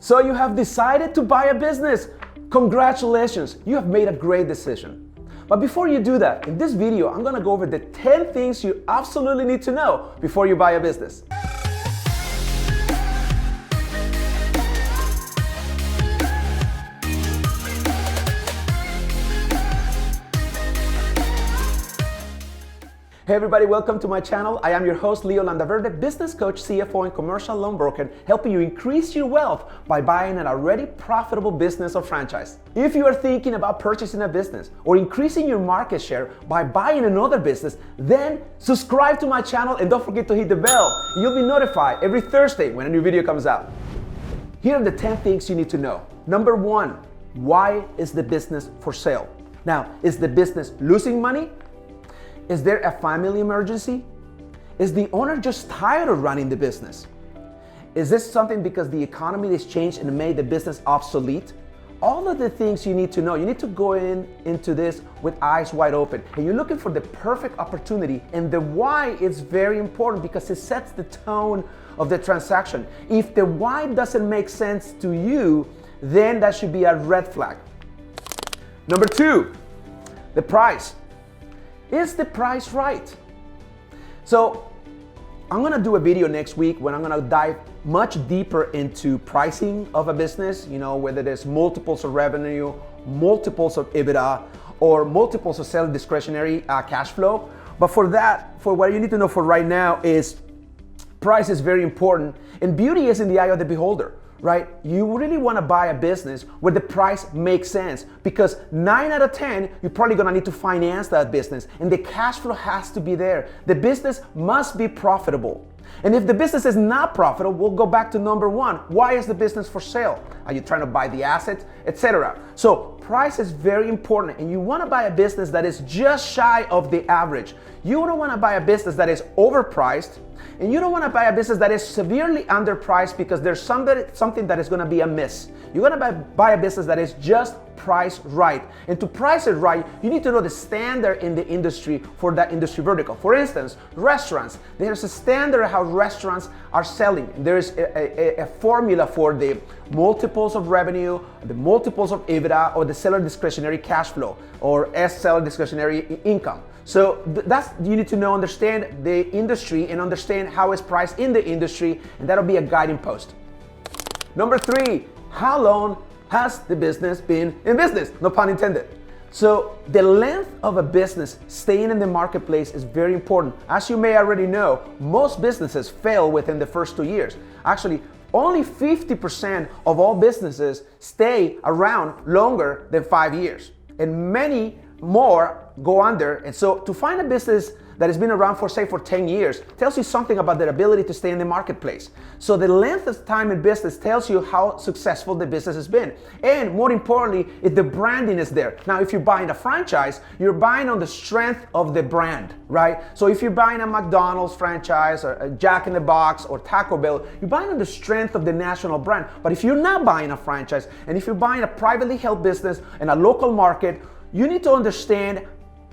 So you have decided to buy a business. Congratulations, you have made a great decision. But before you do that, in this video, I'm gonna go over the 10 things you absolutely need to know before you buy a business. Hey everybody, welcome to my channel. I am your host, Leo Landaverde, business coach, CFO, and commercial loan broker, helping you increase your wealth by buying an already profitable business or franchise. If you are thinking about purchasing a business or increasing your market share by buying another business, then subscribe to my channel and don't forget to hit the bell. You'll be notified every Thursday when a new video comes out. Here are the 10 things you need to know. Number 1, why is the business for sale? Now, is the business losing money? Is there a family emergency? Is the owner just tired of running the business? Is this something because the economy has changed and made the business obsolete? All of the things you need to know. You need to go into this with eyes wide open. And you're looking for the perfect opportunity. And the why is very important because it sets the tone of the transaction. If the why doesn't make sense to you, then that should be a red flag. Number 2, the price. Is the price right? So I'm gonna do a video next week when I'm gonna dive much deeper into pricing of a business, whether there's multiples of revenue, multiples of EBITDA, or multiples of sales discretionary cash flow. But for what you need to know for right now is price is very important, and beauty is in the eye of the beholder. Right? You really want to buy a business where the price makes sense because 9 out of 10, you're probably going to need to finance that business and the cash flow has to be there. The business must be profitable. And if the business is not profitable, we'll go back to number 1. Why is the business for sale? Are you trying to buy the asset, etc.? So price is very important and you want to buy a business that is just shy of the average. You don't want to buy a business that is overpriced. And you don't want to buy a business that is severely underpriced because there's something that is going to be amiss. You're going to buy a business that is just priced right. And to price it right, you need to know the standard in the industry for that industry vertical. For instance, restaurants. There's a standard how restaurants are selling. There's a formula for the multiples of revenue, the multiples of EBITDA, or the seller discretionary cash flow, or seller discretionary income. So you need to understand the industry and understand how it's priced in the industry, and that'll be a guiding post. Number 3, how long has the business been in business? No pun intended. So the length of a business staying in the marketplace is very important. As you may already know, most businesses fail within the first 2 years. Actually, only 50% of all businesses stay around longer than 5 years, and many more go under. And so to find a business that has been around for 10 years tells you something about their ability to stay in the marketplace. So the length of time in business tells you how successful the business has been. And more importantly, if the branding is there. Now, if you're buying a franchise, you're buying on the strength of the brand, right? So if you're buying a McDonald's franchise or a Jack in the Box or Taco Bell, you're buying on the strength of the national brand. But if you're not buying a franchise, and if you're buying a privately held business in a local market, you need to understand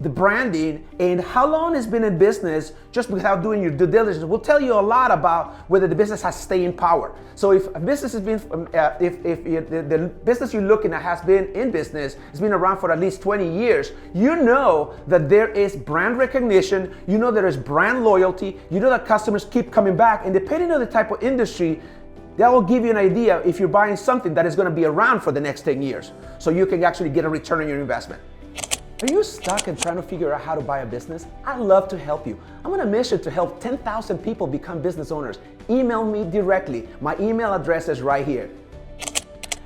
the branding and how long it's been in business. Just without doing your due diligence will tell you a lot about whether the business has staying power. So if a business has been, the business you're looking at has been in business, has been around for at least 20 years, you know that there is brand recognition, you know there is brand loyalty, you know that customers keep coming back, and depending on the type of industry, that will give you an idea if you're buying something that is going to be around for the next 10 years. So you can actually get a return on your investment. Are you stuck and trying to figure out how to buy a business? I'd love to help you. I'm on a mission to help 10,000 people become business owners. Email me directly. My email address is right here.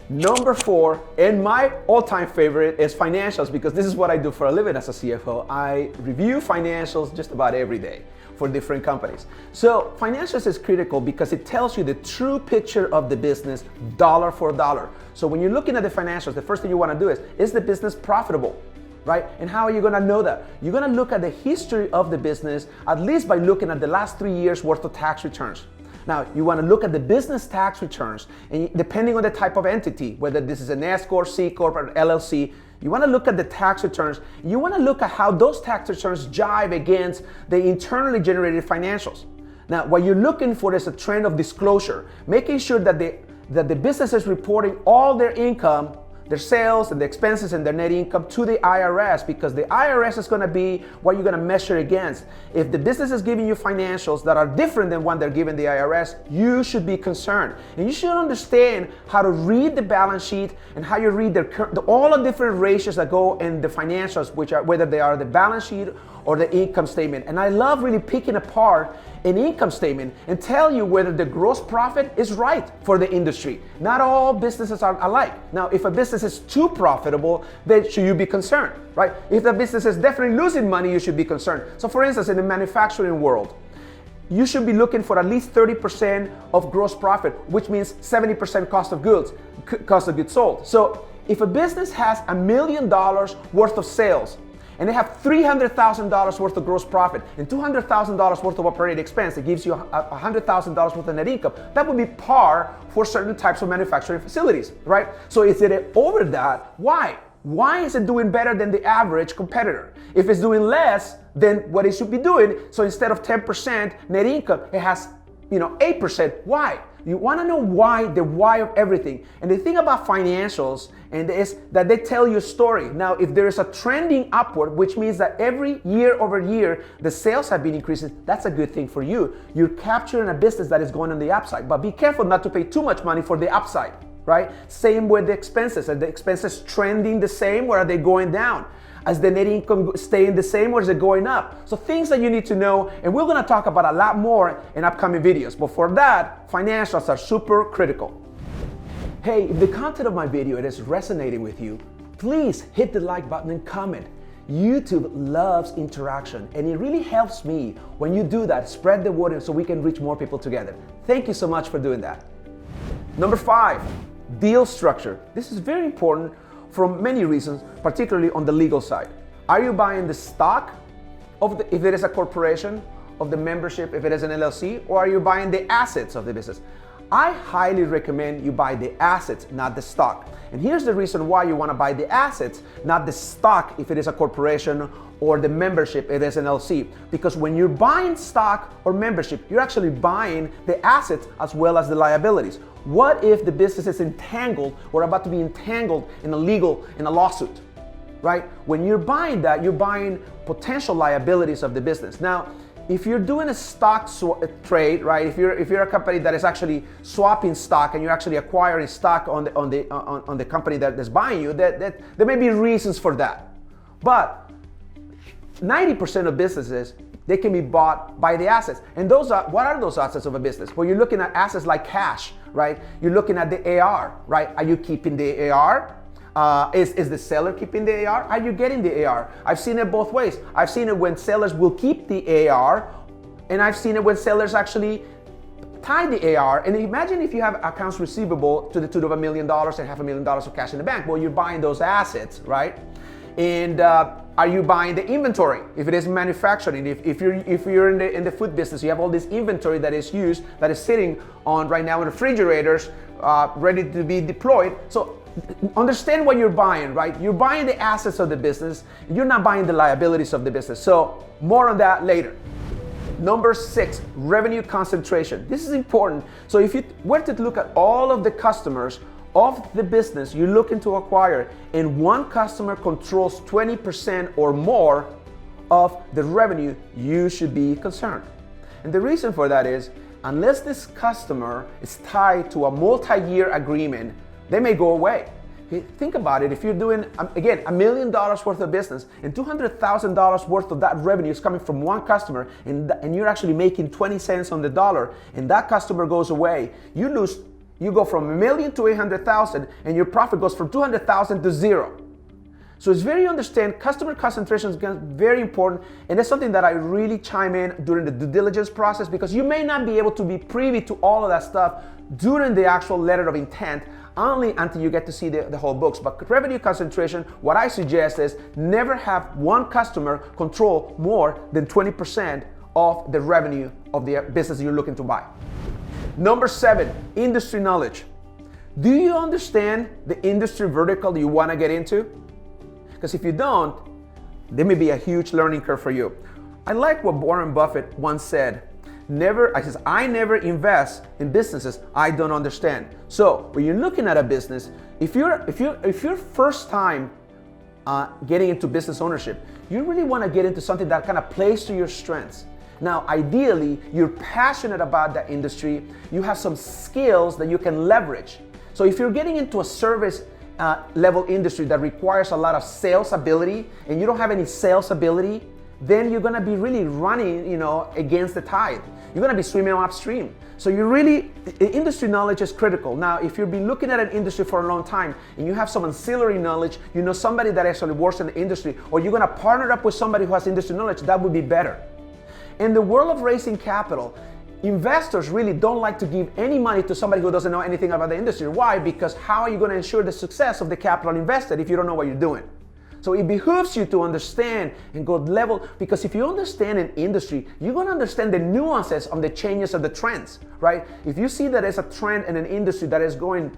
Number 4, and my all-time favorite, is financials, because this is what I do for a living as a CFO. I review financials just about every day for different companies. So financials is critical because it tells you the true picture of the business dollar for dollar. So when you're looking at the financials, the first thing you want to do is the business profitable? Right? And how are you going to know that? You're going to look at the history of the business, at least by looking at the last 3 years worth of tax returns. Now, you want to look at the business tax returns, and depending on the type of entity, whether this is an S Corp, C Corp, or LLC, you want to look at the tax returns. You want to look at how those tax returns jive against the internally generated financials. Now, what you're looking for is a trend of disclosure, making sure that that the business is reporting all their income, their sales and the expenses and their net income to the IRS, because the IRS is going to be what you're going to measure against. If the business is giving you financials that are different than what they're giving the IRS, you should be concerned. And you should understand how to read the balance sheet and how you read all the different ratios that go in the financials, which are whether they are the balance sheet or the income statement. And I love really picking apart an income statement and tell you whether the gross profit is right for the industry. Not all businesses are alike. Now, if a business is too profitable, then should you be concerned, right? If the business is definitely losing money, you should be concerned. So for instance, in the manufacturing world, you should be looking for at least 30% of gross profit, which means 70% cost of goods sold. So if a business has $1 million worth of sales, and they have $300,000 worth of gross profit and $200,000 worth of operating expense, it gives you $100,000 worth of net income. That would be par for certain types of manufacturing facilities, right? So is it over that? Why? Why is it doing better than the average competitor? If it's doing less than what it should be doing, so instead of 10% net income, it has 8%. Why? You want to know why, the why of everything. And the thing about financials is that they tell you a story. Now, if there is a trending upward, which means that every year over year, the sales have been increasing, that's a good thing for you. You're capturing a business that is going on the upside. But be careful not to pay too much money for the upside, right? Same with the expenses. Are the expenses trending the same, or are they going down? Is the net income staying the same, or is it going up? So things that you need to know, and we're going to talk about a lot more in upcoming videos. But for that, financials are super critical. Hey, if the content of my video is resonating with you, please hit the like button and comment. YouTube loves interaction, and it really helps me when you do that. Spread the word so we can reach more people together. Thank you so much for doing that. Number 5, deal structure. This is very important for many reasons, particularly on the legal side. Are you buying the stock if it is a corporation, of the membership if it is an LLC, or are you buying the assets of the business? I highly recommend you buy the assets, not the stock. And here's the reason why you want to buy the assets, not the stock if it is a corporation or the membership if it is an LLC. Because when you're buying stock or membership, you're actually buying the assets as well as the liabilities. What if the business is entangled or about to be entangled in a lawsuit, right? When you're buying that, you're buying potential liabilities of the business. Now, if you're doing a stock trade, right? If you're a company that is actually swapping stock and you're actually acquiring stock on the company that is buying you, that there may be reasons for that. But 90% of businesses, they can be bought by the assets. And what are those assets of a business? Well, you're looking at assets like cash, right? You're looking at the AR, right? Are you keeping the AR? Is the seller keeping the AR? Are you getting the AR? I've seen it both ways. I've seen it when sellers will keep the AR, and I've seen it when sellers actually tie the AR. And imagine if you have accounts receivable to the tune of $1 million and $500,000 of cash in the bank. Well, you're buying those assets, right? And are you buying the inventory? If it is manufacturing, if you're in the food business, you have all this inventory that is used, that is sitting on right now in refrigerators, ready to be deployed. So understand what you're buying, right? You're buying the assets of the business. You're not buying the liabilities of the business. So more on that later. Number 6, revenue concentration. This is important. So if you were to look at all of the customers of the business you're looking to acquire, and one customer controls 20% or more of the revenue, you should be concerned. And the reason for that is, unless this customer is tied to a multi-year agreement, they may go away. Think about it. If you're doing, again, $1 million worth of business and $200,000 worth of that revenue is coming from one customer, and you're actually making 20 cents on the dollar, and that customer goes away, you go from $1 million to $800,000, and your profit goes from $200,000 to zero. So it's customer concentration is very important, and that's something that I really chime in during the due diligence process, because you may not be able to be privy to all of that stuff during the actual letter of intent, only until you get to see the whole books. But revenue concentration, what I suggest is never have one customer control more than 20% of the revenue of the business you're looking to buy. Number 7, industry knowledge. Do you understand the industry vertical you want to get into? Because if you don't, there may be a huge learning curve for you. I like what Warren Buffett once said, I never invest in businesses I don't understand. So when you're looking at a business, if you're first time getting into business ownership, you really want to get into something that kind of plays to your strengths. Now, ideally, you're passionate about that industry. You have some skills that you can leverage. So if you're getting into a service level industry that requires a lot of sales ability and you don't have any sales ability, then you're gonna be really running, against the tide. You're gonna be swimming upstream. So industry knowledge is critical. Now, if you've been looking at an industry for a long time and you have some ancillary knowledge, somebody that actually works in the industry, or you're gonna partner up with somebody who has industry knowledge, that would be better. In the world of raising capital, investors really don't like to give any money to somebody who doesn't know anything about the industry. Why? Because how are you going to ensure the success of the capital invested if you don't know what you're doing? So it behooves you to understand and go level, because if you understand an industry, you're going to understand the nuances of the changes of the trends, right? If you see that there's a trend in an industry that is going,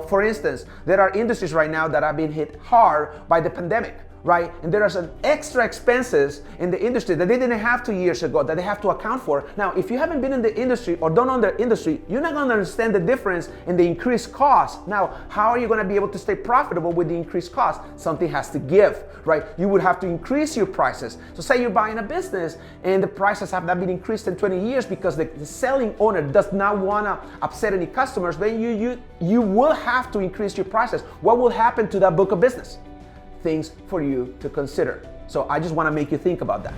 for instance, there are industries right now that have been hit hard by the pandemic, right? And there are some extra expenses in the industry that they didn't have 2 years ago that they have to account for. Now, if you haven't been in the industry or don't know the industry, you're not going to understand the difference in the increased cost. Now, how are you going to be able to stay profitable with the increased cost? Something has to give, right? You would have to increase your prices. So say you're buying a business and the prices have not been increased in 20 years because the selling owner does not want to upset any customers, then you will have to increase your prices. What will happen to that book of business? Things for you to consider. So I just want to make you think about that.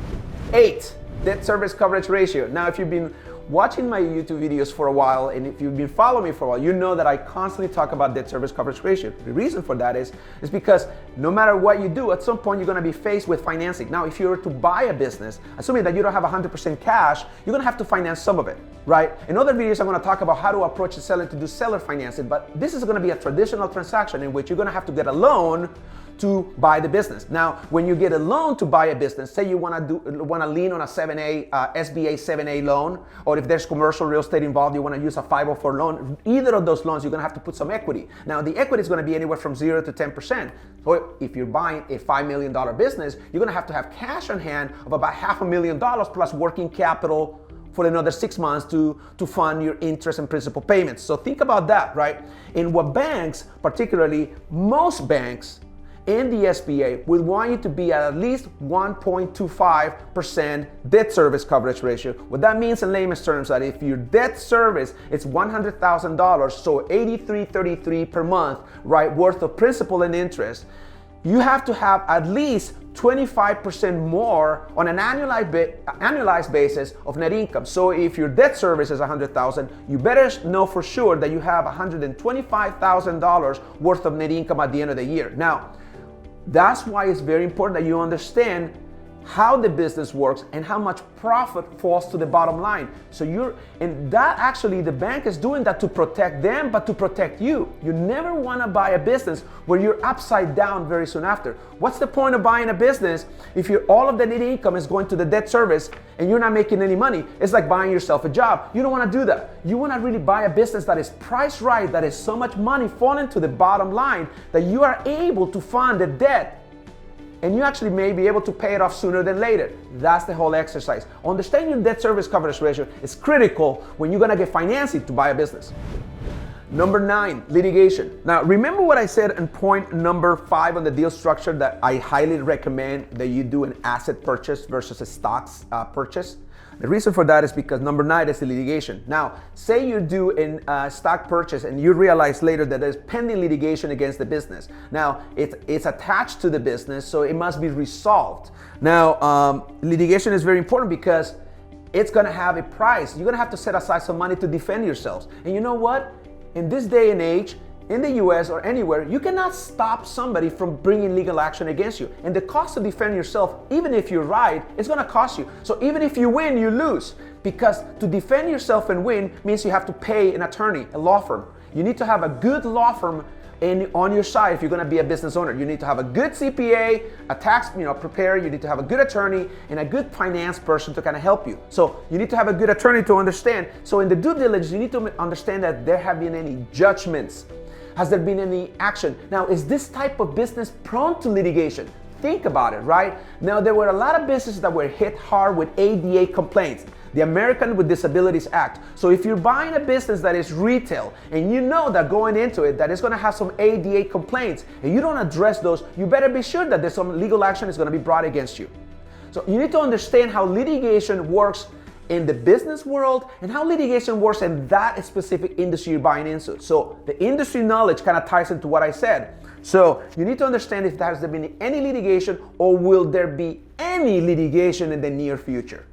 8, debt service coverage ratio. Now, if you've been watching my YouTube videos for a while, and if you've been following me for a while, you know that I constantly talk about debt service coverage ratio. The reason for that is because no matter what you do, at some point you're going to be faced with financing. Now, if you were to buy a business, assuming that you don't have 100% cash, you're going to have to finance some of it, right? In other videos, I'm going to talk about how to approach the seller to do seller financing, but this is going to be a traditional transaction in which you're going to have to get a loan to buy the business. Now, when you get a loan to buy a business, say you want to lean on a 7A, SBA 7A loan, or if there's commercial real estate involved, you want to use a 504 loan, either of those loans, you're going to have to put some equity. Now, the equity is going to be anywhere from 0 to 10%. So if you're buying a $5 million business, you're going to have cash on hand of about $500,000 plus working capital for another 6 months to fund your interest and principal payments. So think about that, right? And what banks, particularly most banks, and the SBA would want you to be at least 1.25% debt service coverage ratio. What that means in layman's terms that if your debt service is $100,000, so $83.33 per month, right, worth of principal and interest, you have to have at least 25% more on an annualized basis of net income. So if your debt service is $100,000, you better know for sure that you have $125,000 worth of net income at the end of the year. Now, that's why it's very important that you understand how the business works and how much profit falls to the bottom line. And that actually, the bank is doing that to protect them, but to protect you. You never want to buy a business where you're upside down very soon after. What's the point of buying a business if all of the net income is going to the debt service and you're not making any money? It's like buying yourself a job. You don't want to do that. You want to really buy a business that is priced right, that is so much money falling to the bottom line that you are able to fund the debt, and you actually may be able to pay it off sooner than later. That's the whole exercise. Understanding your debt service coverage ratio is critical when you're gonna get financing to buy a business. Number 9, litigation. Now, remember what I said in point number 5 on the deal structure, that I highly recommend that you do an asset purchase versus a stocks purchase? The reason for that is because number 9 is the litigation. Now, say you do a stock purchase and you realize later that there's pending litigation against the business. Now, it's attached to the business, so it must be resolved. Now, litigation is very important because it's gonna have a price. You're gonna have to set aside some money to defend yourselves. And you know what? In this day and age, in the US or anywhere, you cannot stop somebody from bringing legal action against you. And the cost to defend yourself, even if you're right, it's gonna cost you. So even if you win, you lose. Because to defend yourself and win means you have to pay an attorney, a law firm. You need to have a good law firm on your side if you're gonna be a business owner. You need to have a good CPA, a tax preparer, you need to have a good attorney, and a good finance person to kind of help you. So you need to have a good attorney to understand. So in the due diligence, you need to understand that there have been any judgments. Has there been any action? Now, is this type of business prone to litigation? Think about it, right? Now, there were a lot of businesses that were hit hard with ADA complaints. the American with Disabilities Act. So if you're buying a business that is retail and you know that going into it that it's going to have some ADA complaints and you don't address those, you better be sure that there's some legal action is going to be brought against you. So you need to understand how litigation works in the business world and how litigation works in that specific industry you're buying into. So the industry knowledge kind of ties into what I said. So you need to understand if there has been any litigation or will there be any litigation in the near future.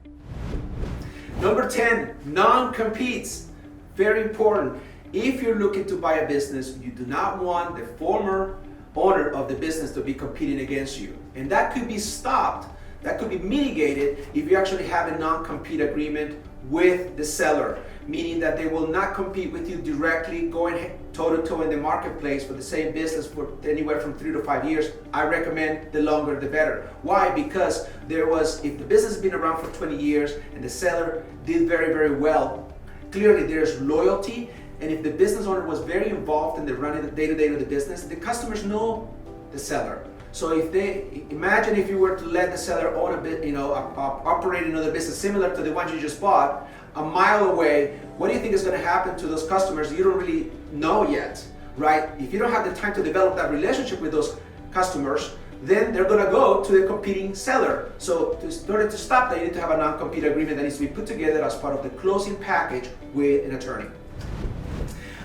Number 10, non-competes. Very important. If you're looking to buy a business, you do not want the former owner of the business to be competing against you. And that could be stopped. That could be mitigated if you actually have a non-compete agreement with the seller, meaning that they will not compete with you directly, going toe-to-toe in the marketplace for the same business for anywhere from 3 to 5 years. I recommend the longer the better. Why? Because if the business has been around for 20 years and the seller did very, very well, clearly there's loyalty, and if the business owner was very involved in the running the day-to-day of the business, the customers know the seller. So imagine if you were to let the seller own a bit, operate another business similar to the one you just bought, a mile away, what do you think is going to happen to those customers you don't really know yet, right? If you don't have the time to develop that relationship with those customers, then they're going to go to the competing seller. So in order to stop that, you need to have a non-compete agreement that needs to be put together as part of the closing package with an attorney.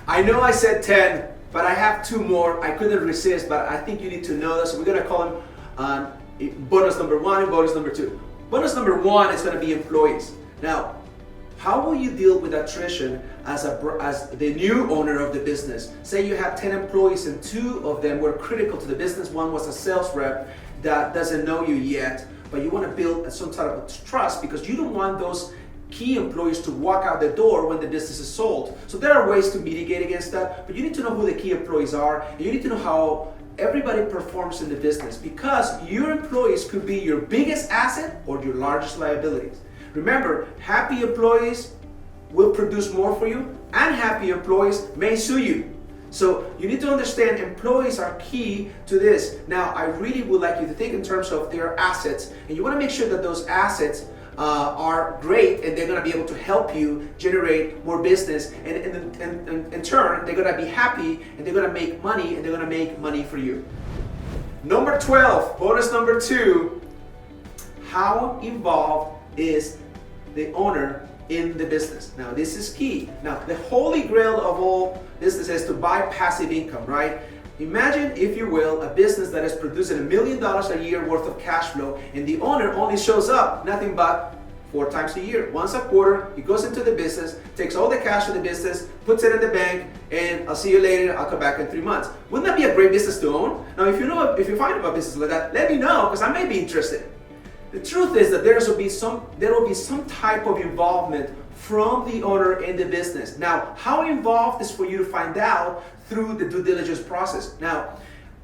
I know I said 10, but I have 2 more. I couldn't resist, but I think you need to know this. So we're going to call them bonus number 1 and bonus number 2. Bonus number 1 is going to be employees. Now, how will you deal with attrition as the new owner of the business? Say you have 10 employees and 2 of them were critical to the business. One was a sales rep that doesn't know you yet, but you want to build some sort of trust because you don't want those key employees to walk out the door when the business is sold. So there are ways to mitigate against that, but you need to know who the key employees are, and you need to know how everybody performs in the business, because your employees could be your biggest asset or your largest liabilities. Remember, happy employees will produce more for you, and happy employees may sue you. So you need to understand employees are key to this. Now, I really would like you to think in terms of their assets, and you want to make sure that those assets are great and they're going to be able to help you generate more business, and in turn they're going to be happy and they're going to make money, and they're going to make money for you. Number 12, bonus number 2, how involved is the owner in the business? Now this is key. Now the holy grail of all businesses is to buy passive income, right? Imagine, if you will, a business that is producing $1 million a year worth of cash flow, and the owner only shows up nothing but 4 times a year. Once a quarter, he goes into the business, takes all the cash of the business, puts it in the bank, and I'll see you later, I'll come back in 3 months. Wouldn't that be a great business to own? Now, if you find about business like that, let me know, because I may be interested. The truth is that there will be some type of involvement from the owner in the business. Now, how involved is for you to find out through the due diligence process. Now,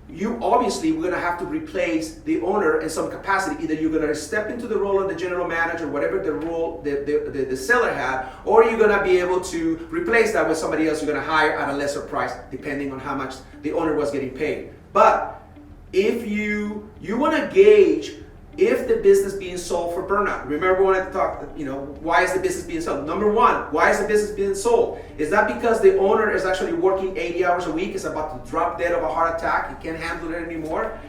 you obviously we're going to have to replace the owner in some capacity. Either you're going to step into the role of the general manager, whatever the role the seller had, or you're going to be able to replace that with somebody else you're going to hire at a lesser price, depending on how much the owner was getting paid. But if you want to gauge if the business being sold for burnout. Remember when I talked, why is the business being sold? Number 1, why is the business being sold? Is that because the owner is actually working 80 hours a week, is about to drop dead of a heart attack, he can't handle it anymore?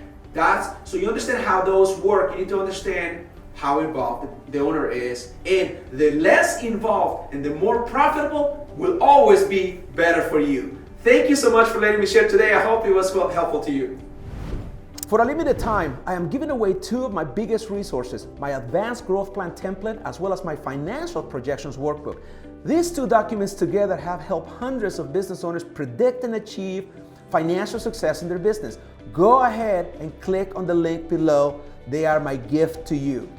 So you understand how those work. You need to understand how involved the owner is, and the less involved and the more profitable will always be better for you. Thank you so much for letting me share today. I hope it was helpful to you. For a limited time, I am giving away 2 of my biggest resources, my Advanced Growth Plan template, as well as my Financial Projections Workbook. These 2 documents together have helped hundreds of business owners predict and achieve financial success in their business. Go ahead and click on the link below. They are my gift to you.